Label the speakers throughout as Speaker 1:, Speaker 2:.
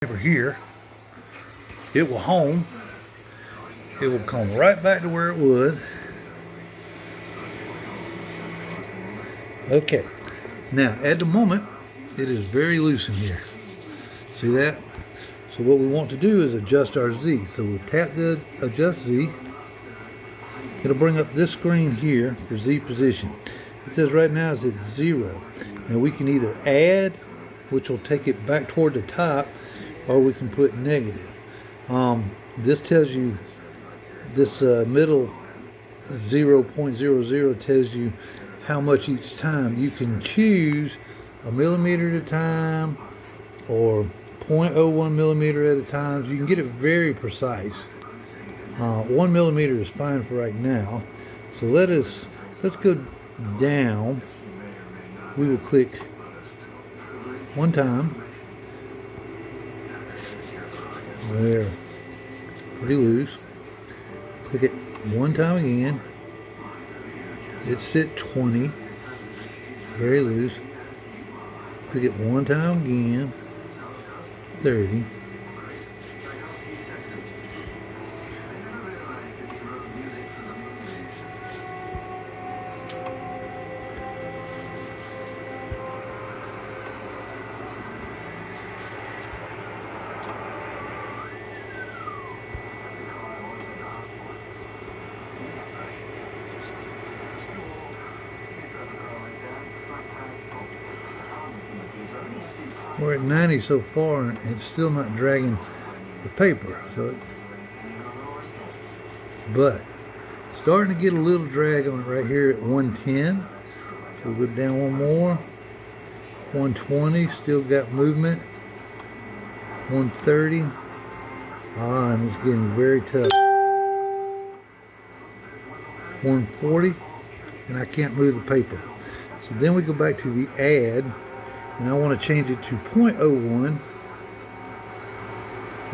Speaker 1: over here, it will home. It will come right back to where it was. Okay, now at the moment it is very loose in here. See that? So what we want to do is adjust our Z. So we'll tap the adjust Z. It'll bring up this screen here for Z position. It says right now it's at 0. Now we can either add, which will take it back toward the top, or we can put negative. This tells you, this middle 0.00 tells you how much each time. You can choose a millimeter at a time or 0.01 millimeter at a time. You can get it very precise. 1 millimeter is fine for right now. So let's go down. We will click one time. There, pretty loose. Click it one time again. It's at 20, very loose. Click it one time again, 30. We're at 90 so far, and it's still not dragging the paper. But starting to get a little drag on it right here at 110. So we'll go down one more. 120, still got movement. 130. And it's getting very tough. 140, and I can't move the paper. So then we go back to the add. And I want to change it to 0.01.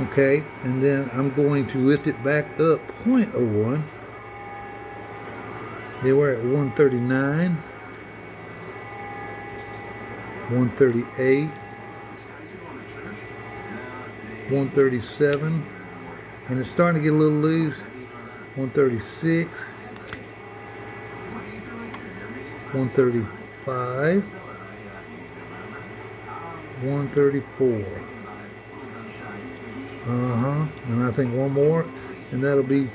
Speaker 1: Okay, and then I'm going to lift it back up 0.01. Then we're at 139, 138, 137, and it's starting to get a little loose. 136, 135. 134. And I think one more, and that'll be,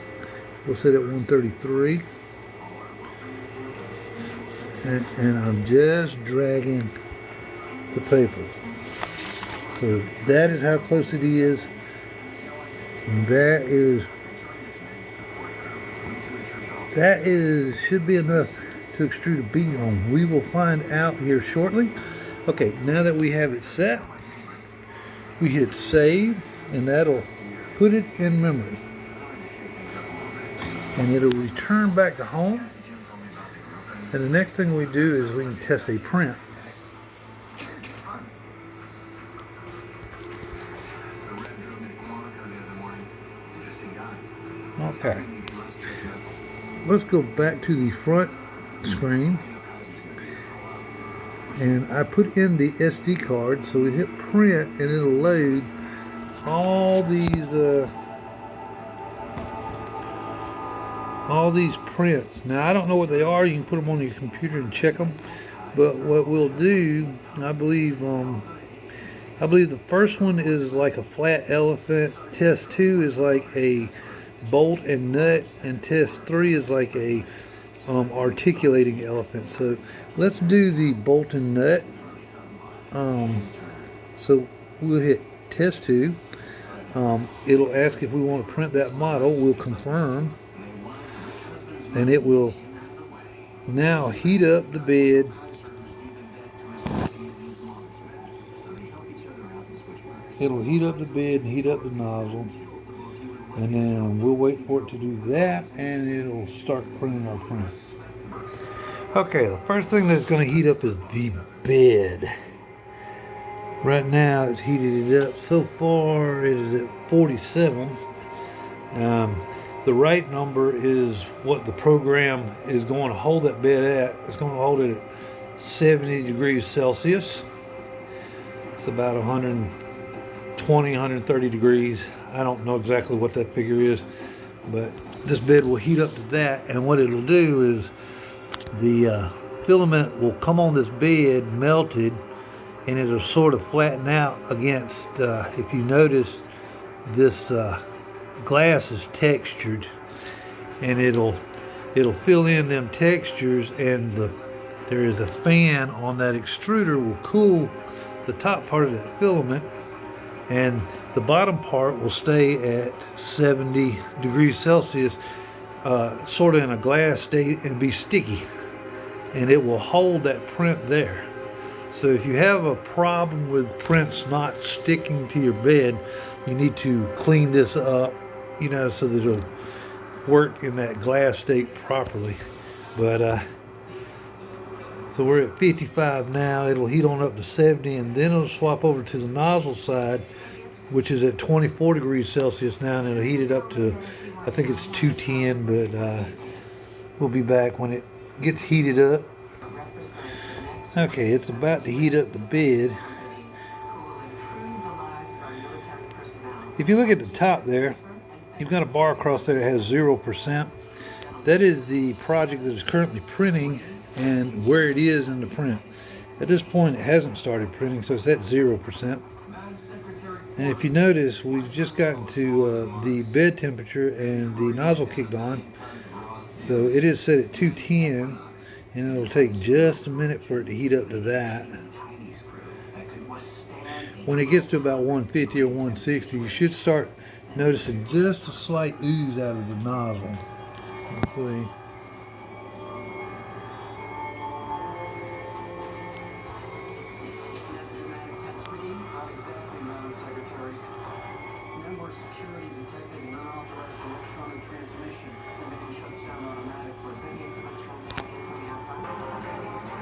Speaker 1: we'll set it at 133. And I'm just dragging the paper. So that is how close it is. And that is should be enough to extrude a bead on. We will find out here shortly. Okay, now that we have it set, we hit save, and that'll put it in memory. And it'll return back to home. And the next thing we do is we can test a print. Okay. Let's go back to the front screen. And I put in the SD card, so we hit print and it'll load all these prints. Now I don't know what they are. You can put them on your computer and check them. But what we'll do, I believe the first one is like a flat elephant. Test 2 is like a bolt and nut, and test 3 is like a articulating elephant. So let's do the bolt and nut. So we'll hit test 2. It'll ask if we want to print that model. We'll confirm, and it will now heat up the bed. It'll heat up the bed and heat up the nozzle, and then we'll wait for it to do that, and it'll start printing our print. Okay, the first thing that's going to heat up is the bed. Right now it's heated it up. So far it is at 47. The right number is what the program is going to hold that bed at. It's going to hold it at 70 degrees Celsius. It's about 120 120, 130 degrees. I don't know exactly what that figure is, but this bed will heat up to that, and what it'll do is the filament will come on this bed melted, and it'll sort of flatten out against, if you notice, this glass is textured, and it'll fill in them textures, and there is a fan on that extruder will cool the top part of that filament, and the bottom part will stay at 70 degrees Celsius, sort of in a glass state, and be sticky, and it will hold that print there. So if you have a problem with prints not sticking to your bed, you need to clean this up, you know, so that it'll work in that glass state properly. But so we're at 55 now. It'll heat on up to 70, and then it'll swap over to the nozzle side, which is at 24 degrees Celsius now, and it'll heat it up to, I think it's 210, but we'll be back when it gets heated up. Okay, it's about to heat up the bed. If you look at the top there, you've got a bar across there that has 0%. That is the project that is currently printing and where it is in the print. At this point, it hasn't started printing, so it's at 0%. And if you notice, we've just gotten to the bed temperature, and the nozzle kicked on. So it is set at 210, and it'll take just a minute for it to heat up to that. When it gets to about 150 or 160, you should start noticing just a slight ooze out of the nozzle. Let's see.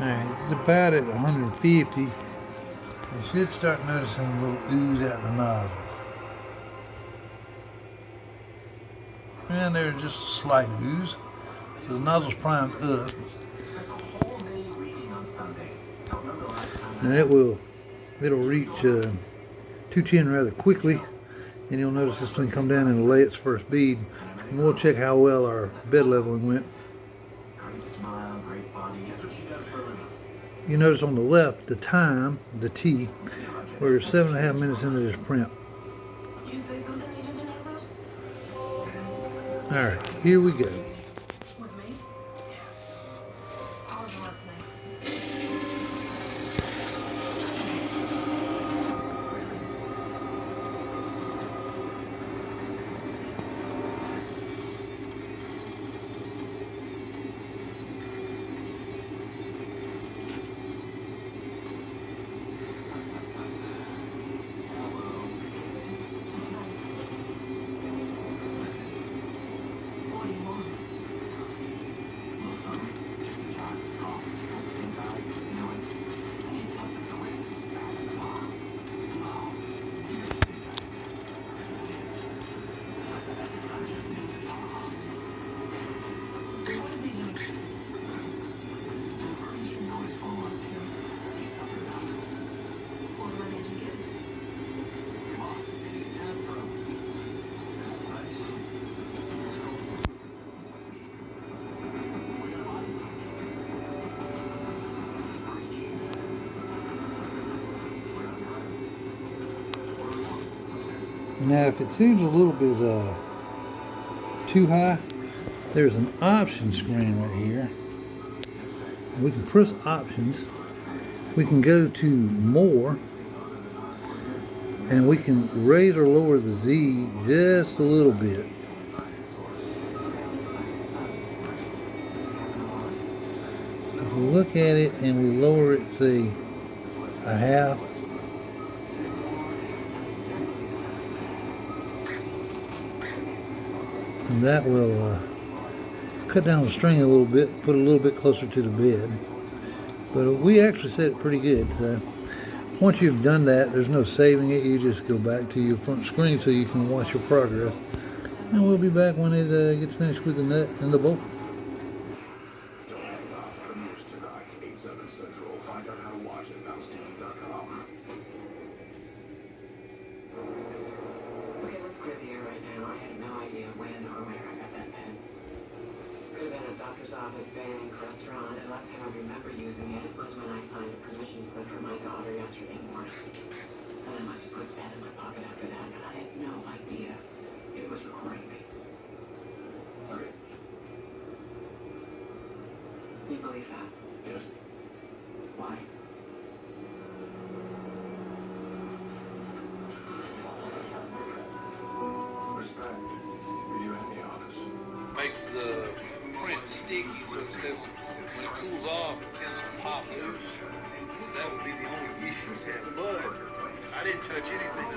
Speaker 1: Alright, it's about at 150. You should start noticing a little ooze out of the nozzle. And there's just a slight ooze. So the nozzle's primed up. And it'll reach 210 rather quickly. And you'll notice this thing come down and lay its first bead. And we'll check how well our bed leveling went. You notice on the left, the time, the T, we're 7.5 minutes into this print. Alright, here we go. Now, if it seems a little bit too high, there's an option screen right here. We can press options. We can go to more, and we can raise or lower the Z just a little bit. If we look at it and we lower it, say, a half, and that will cut down the string a little bit, put it a little bit closer to the bed. But we actually set it pretty good. So once you've done that, there's no saving it. You just go back to your front screen so you can watch your progress. And we'll be back when it gets finished with the nut and the bolt.
Speaker 2: office banning Crestron, and last time I remember using it was when I signed a permission slip for my daughter yesterday morning. And I must have put that in my pocket after that, but I had no idea it was recording me.
Speaker 3: Okay.
Speaker 2: You believe that?
Speaker 3: Yes.
Speaker 2: Why?
Speaker 3: Respect. Were you in the office?
Speaker 1: Makes the print sticky, so instead when it cools off, it tends to pop loose. That would be the only issue with that. But I didn't touch anything.